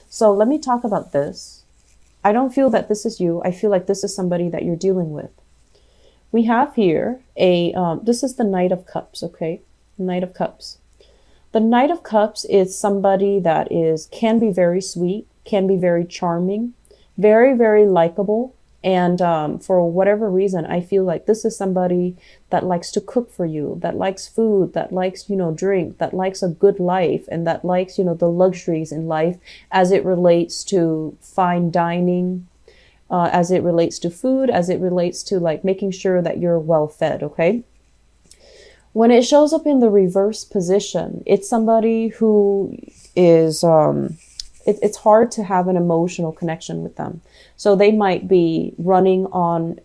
So let me talk about this. I don't feel that this is you. I feel like this is somebody that you're dealing with. We have here this is the Knight of Cups, okay? Knight of Cups. The Knight of Cups is somebody that can be very sweet, can be very charming, very, very likable. And for whatever reason, I feel like this is somebody that likes to cook for you, that likes food, that likes, drink, that likes a good life, and that likes, the luxuries in life as it relates to fine dining, as it relates to food, as it relates to like making sure that you're well fed, okay? When it shows up in the reverse position, it's somebody who is, it's hard to have an emotional connection with them. So they might be running on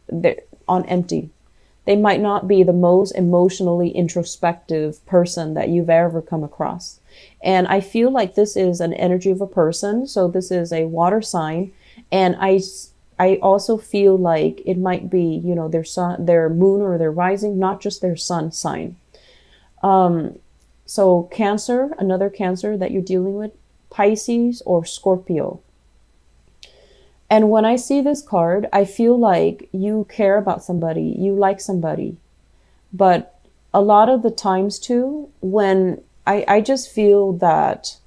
empty. They might not be the most emotionally introspective person that you've ever come across. And I feel like this is an energy of a person. So this is a water sign. And I also feel like it might be, their sun, their moon or their rising, not just their sun sign. So Cancer, another Cancer that you're dealing with, Pisces or Scorpio. And when I see this card, I feel like you care about somebody, you like somebody. But a lot of the times too, when I just feel that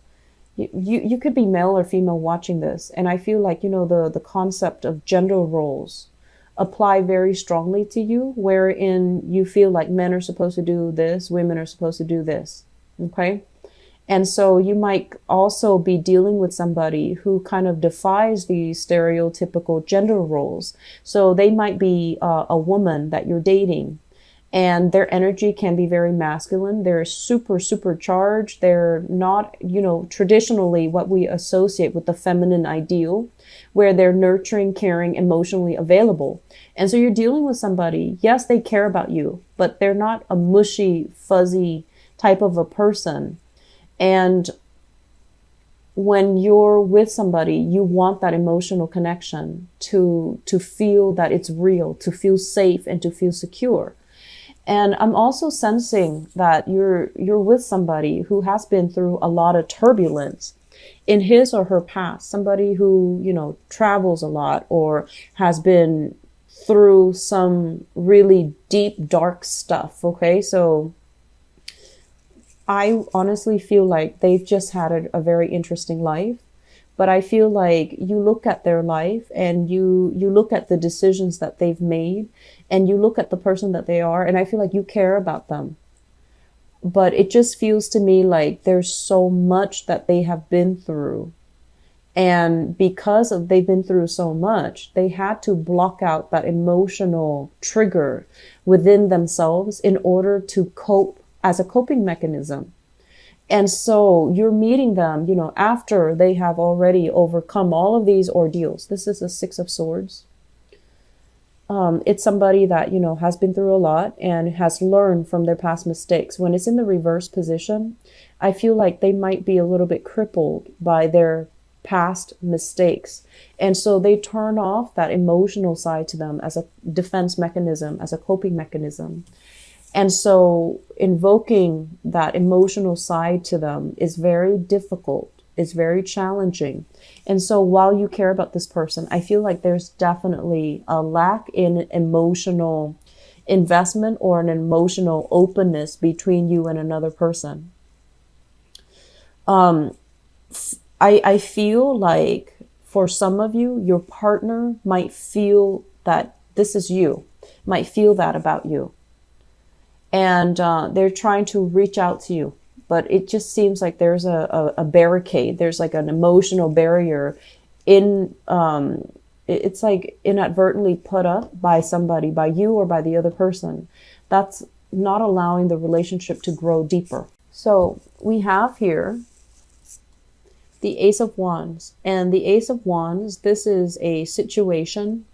you could be male or female watching this, and I feel like, the concept of gender roles apply very strongly to you, wherein you feel like men are supposed to do this, women are supposed to do this, okay? And so you might also be dealing with somebody who kind of defies the stereotypical gender roles. So they might be a woman that you're dating, and their energy can be very masculine. They're super, super charged. They're not, traditionally what we associate with the feminine ideal, where they're nurturing, caring, emotionally available. And so you're dealing with somebody, yes, they care about you, but they're not a mushy, fuzzy type of a person. And when you're with somebody, you want that emotional connection to feel that it's real, to feel safe and to feel secure. And I'm also sensing that you're with somebody who has been through a lot of turbulence in his or her past, somebody who, travels a lot or has been through some really deep, dark stuff. Okay. So I honestly feel like they've just had a very interesting life, but I feel like you look at their life and you look at the decisions that they've made and you look at the person that they are, and I feel like you care about them. But it just feels to me like there's so much that they have been through. And because they've been through so much, they had to block out that emotional trigger within themselves in order to cope as a coping mechanism. And so you're meeting them, after they have already overcome all of these ordeals. This is a Six of Swords. It's somebody that, has been through a lot and has learned from their past mistakes. When it's in the reverse position, I feel like they might be a little bit crippled by their past mistakes. And so they turn off that emotional side to them as a defense mechanism, as a coping mechanism. And so invoking that emotional side to them is very difficult. It's very challenging. And so while you care about this person, I feel like there's definitely a lack in emotional investment or an emotional openness between you and another person. I feel like for some of you, your partner might feel that this is you, might feel that about you. And they're trying to reach out to you, but it just seems like there's a barricade. There's like an emotional barrier it's like inadvertently put up by somebody, by you or by the other person. That's not allowing the relationship to grow deeper. So we have here the Ace of Wands. And the Ace of Wands, this is a situation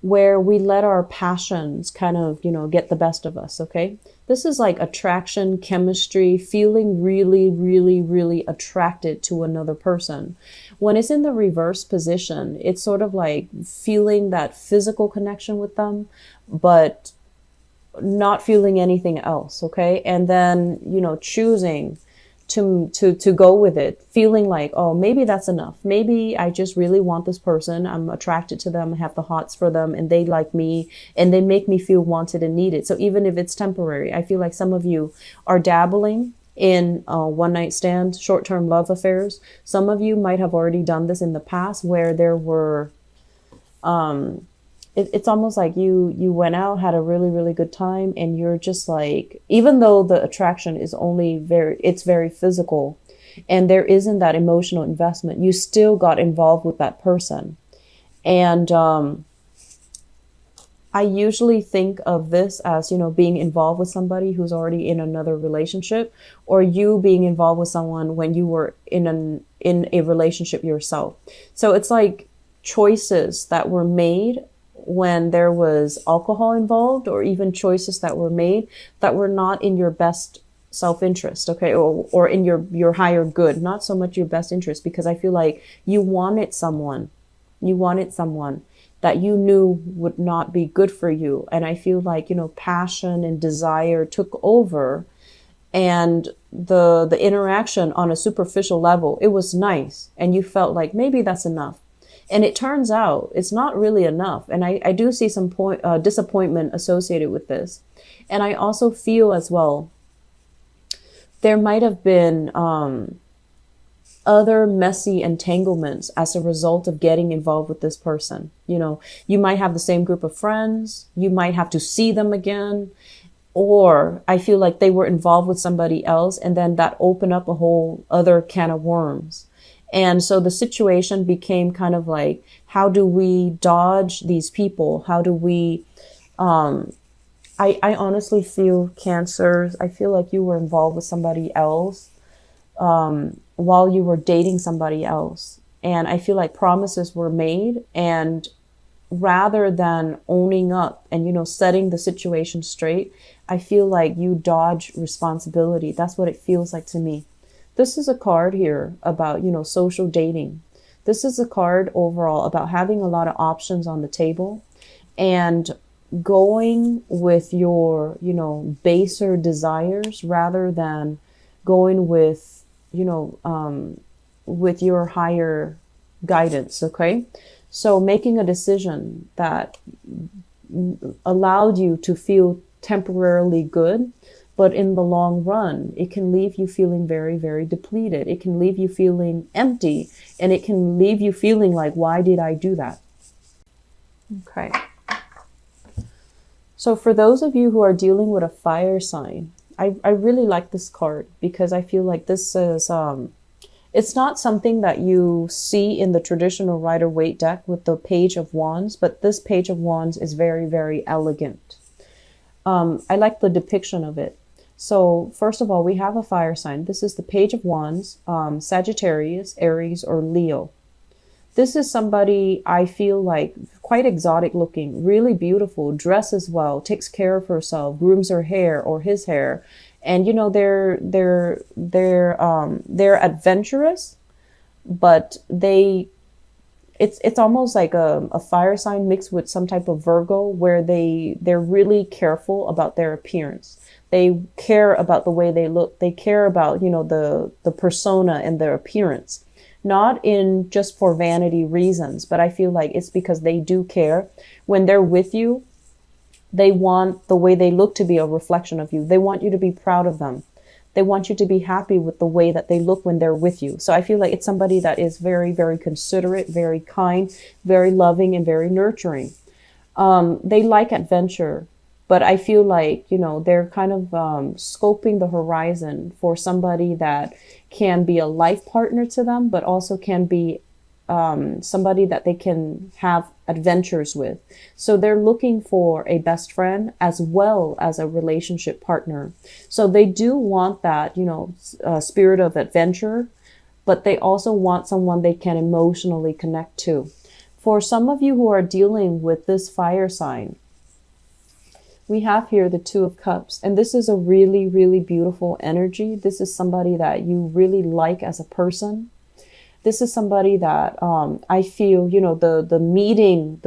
where we let our passions kind of, get the best of us, okay? This is like attraction, chemistry, feeling really, really, really attracted to another person. When it's in the reverse position, it's sort of like feeling that physical connection with them, but not feeling anything else, okay? And then, choosing to go with it, feeling like, oh, maybe that's enough. Maybe I just really want this person. I'm attracted to them, I have the hots for them, and they like me, and they make me feel wanted and needed. So even if it's temporary, I feel like some of you are dabbling in one night stand, short-term love affairs. Some of you might have already done this in the past, where there were it's almost like you went out, had a really, really good time, and you're just like, even though the attraction is only it's very physical and there isn't that emotional investment, you still got involved with that person. And I usually think of this as, being involved with somebody who's already in another relationship, or you being involved with someone when you were in a relationship yourself. So it's like choices that were made when there was alcohol involved, or even choices that were made that were not in your best self-interest, okay, or in your higher good, not so much your best interest, because I feel like you wanted someone that you knew would not be good for you. And I feel like, passion and desire took over, and the interaction on a superficial level, it was nice, and you felt like maybe that's enough. And it turns out it's not really enough. And I do see some disappointment associated with this. And I also feel as well, there might have been other messy entanglements as a result of getting involved with this person. You might have the same group of friends, you might have to see them again, or I feel like they were involved with somebody else, and then that opened up a whole other can of worms. And so the situation became kind of like, how do we dodge these people? How do we, I honestly feel, Cancer, I feel like you were involved with somebody else while you were dating somebody else. And I feel like promises were made, and rather than owning up and, setting the situation straight, I feel like you dodge responsibility. That's what it feels like to me. This is a card here about, social dating. This is a card overall about having a lot of options on the table and going with your, baser desires rather than going with, with your higher guidance. Okay. So making a decision that allowed you to feel temporarily good, but in the long run, it can leave you feeling very, very depleted. It can leave you feeling empty, and it can leave you feeling like, why did I do that? Okay. So for those of you who are dealing with a fire sign, I really like this card, because I feel like this is, it's not something that you see in the traditional Rider-Waite deck with the Page of Wands, but this Page of Wands is very, very elegant. I like the depiction of it. So first of all, we have a fire sign. This is the Page of Wands, Sagittarius, Aries, or Leo. This is somebody I feel like quite exotic looking, really beautiful, dresses well, takes care of herself, grooms her hair or his hair. And they're adventurous, but it's almost like a fire sign mixed with some type of Virgo, where they're really careful about their appearance. They care about the way they look. They care about, the persona and their appearance, not in just for vanity reasons, but I feel like it's because they do care. When they're with you, they want the way they look to be a reflection of you. They want you to be proud of them. They want you to be happy with the way that they look when they're with you. So I feel like it's somebody that is very, very considerate, very kind, very loving, and very nurturing. They like adventure, but I feel like, they're kind of scoping the horizon for somebody that can be a life partner to them, but also can be somebody that they can have adventures with. So they're looking for a best friend as well as a relationship partner. So they do want that, spirit of adventure, but they also want someone they can emotionally connect to. For some of you who are dealing with this fire sign, we have here the Two of Cups, and this is a really, really beautiful energy. This is somebody that you really like as a person. This is somebody that I feel, the meeting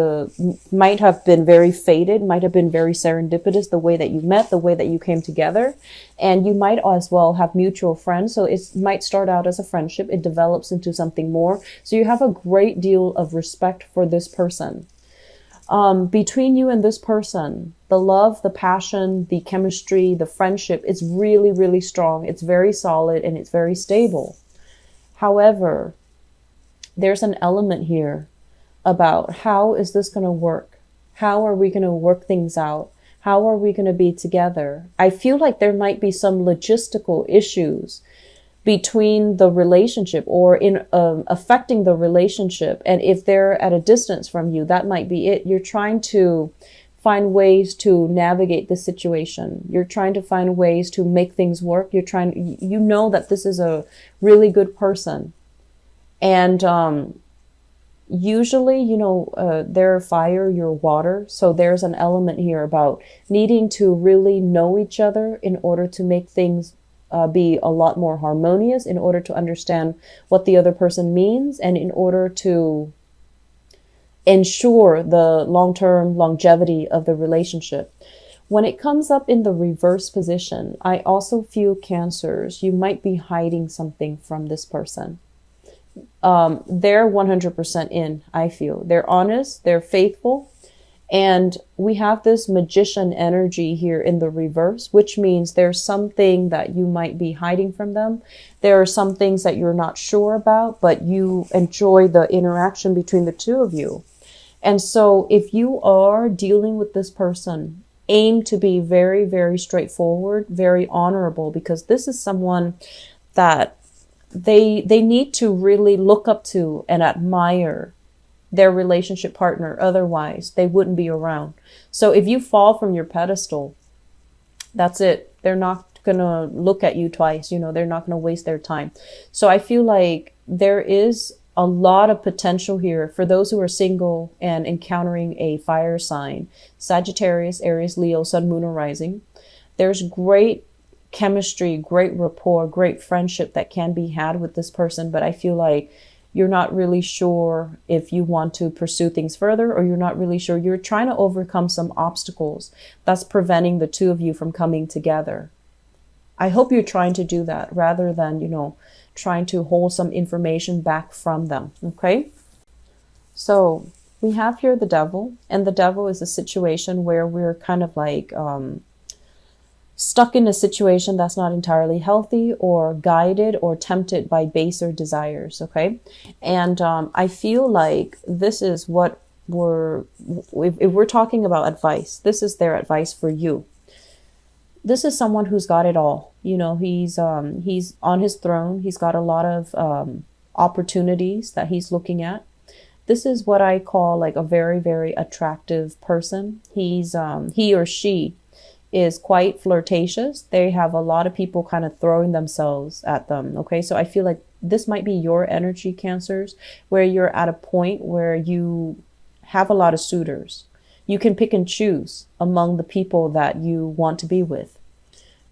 might have been very fated, might have been very serendipitous, the way that you met, the way that you came together. And you might as well have mutual friends. So it might start out as a friendship. It develops into something more. So you have a great deal of respect for this person. Between you and this person, the love, the passion, the chemistry, the friendship, it's really, really strong. It's very solid and it's very stable. However, there's an element here about how is this going to work? How are we going to work things out? How are we going to be together? I feel like there might be some logistical issues between the relationship or in affecting the relationship. And if they're at a distance from you, that might be it. You're trying to find ways to navigate the situation. You're trying to find ways to make things work. You know that this is a really good person. And usually, they're fire, you're water. So there's an element here about needing to really know each other in order to make things be a lot more harmonious, in order to understand what the other person means, and in order to ensure the long-term longevity of the relationship. When it comes up in the reverse position, I also feel, Cancers, you might be hiding something from this person. They're 100% in, I feel. They're honest, they're faithful. And we have this magician energy here in the reverse, which means there's something that you might be hiding from them. There are some things that you're not sure about, but you enjoy the interaction between the two of you. And so if you are dealing with this person, aim to be very, very straightforward, very honorable, because this is someone that they need to really look up to and admire their relationship partner. Otherwise, they wouldn't be around. So if you fall from your pedestal, that's it. They're not going to look at you twice. They're not going to waste their time. So I feel like there is a lot of potential here for those who are single and encountering a fire sign, Sagittarius, Aries, Leo, Sun, Moon, or Rising. There's great chemistry, great rapport, great friendship that can be had with this person. But I feel like you're not really sure if you want to pursue things further, or you're not really sure. You're trying to overcome some obstacles that's preventing the two of you from coming together. I hope you're trying to do that rather than, trying to hold some information back from them. Okay. So we have here the devil, and the devil is a situation where we're kind of like, stuck in a situation that's not entirely healthy, or guided or tempted by baser desires. Okay. And I feel like this is what if we're talking about advice, this is their advice for you. This is someone who's got it all. He's on his throne. He's got a lot of opportunities that he's looking at. This is what I call like a very, very attractive person. He or she is quite flirtatious. They have a lot of people kind of throwing themselves at them. Okay. So I feel like this might be your energy, Cancers, where you're at a point where you have a lot of suitors. You can pick and choose among the people that you want to be with.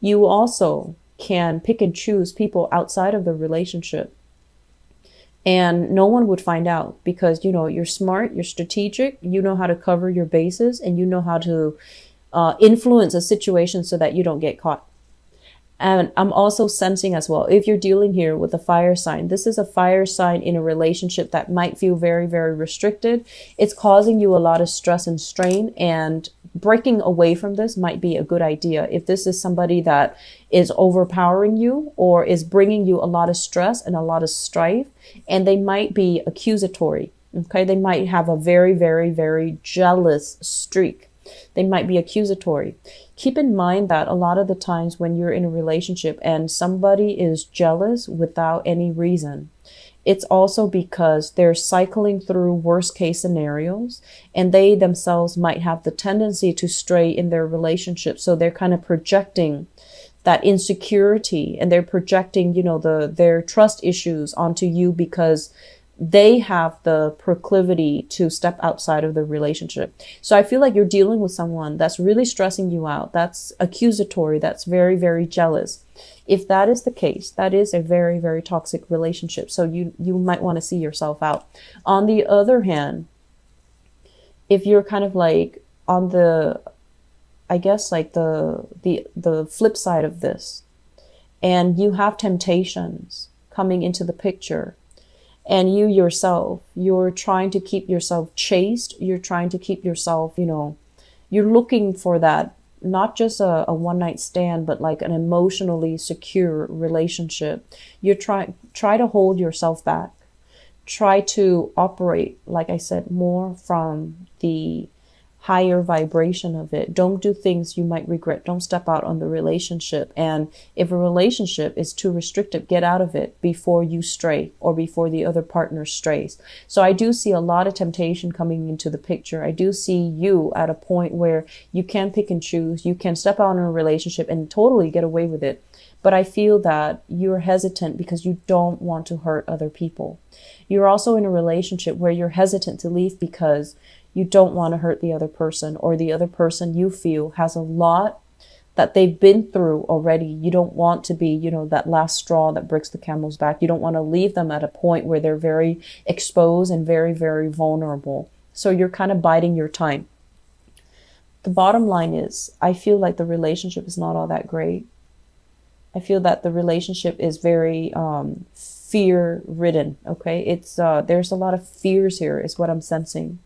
You also can pick and choose people outside of the relationship, and no one would find out because, you're smart, you're strategic, you know how to cover your bases, and you know how to influence a situation so that you don't get caught. And I'm also sensing as well, if you're dealing here with a fire sign, this is a fire sign in a relationship that might feel very, very restricted. It's causing you a lot of stress and strain, and breaking away from this might be a good idea. If this is somebody that is overpowering you or is bringing you a lot of stress and a lot of strife, and they might be accusatory. Okay. They might have a very, very, very jealous streak. They might be accusatory. Keep in mind that a lot of the times when you're in a relationship and somebody is jealous without any reason, it's also because they're cycling through worst case scenarios, and they themselves might have the tendency to stray in their relationship. So they're kind of projecting that insecurity, and they're projecting, their trust issues onto you because they have the proclivity to step outside of the relationship. So I feel like you're dealing with someone that's really stressing you out, that's accusatory, that's very, very jealous. If that is the case, that is a very, very toxic relationship. So you might want to see yourself out. On the other hand, if you're kind of like on the, I guess like the flip side of this, and you have temptations coming into the picture, and you yourself, you're trying to keep yourself chaste, you're trying to keep yourself, you're looking for that, not just a one night stand, but like an emotionally secure relationship. You're try to hold yourself back. Try to operate, like I said, more from the higher vibration of it. Don't do things you might regret. Don't step out on the relationship. And if a relationship is too restrictive, get out of it before you stray or before the other partner strays. So I do see a lot of temptation coming into the picture. I do see you at a point where you can pick and choose. You can step out in a relationship and totally get away with it. But I feel that you're hesitant because you don't want to hurt other people. You're also in a relationship where you're hesitant to leave because you don't want to hurt the other person, or the other person you feel has a lot that they've been through already. You don't want to be, that last straw that breaks the camel's back. You don't want to leave them at a point where they're very exposed and very, very vulnerable. So you're kind of biding your time. The bottom line is, I feel like the relationship is not all that great. I feel that the relationship is very fear ridden. Okay. It's there's a lot of fears here is what I'm sensing.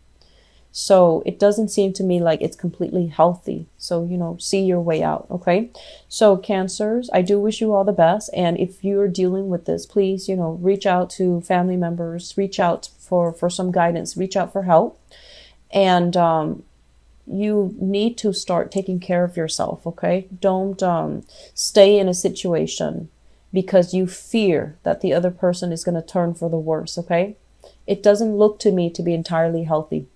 So it doesn't seem to me like it's completely healthy. So, see your way out. Okay. So Cancers, I do wish you all the best. And if you're dealing with this, please, reach out to family members, reach out for some guidance, reach out for help. And, you need to start taking care of yourself. Okay. Don't, stay in a situation because you fear that the other person is going to turn for the worse. Okay. It doesn't look to me to be entirely healthy.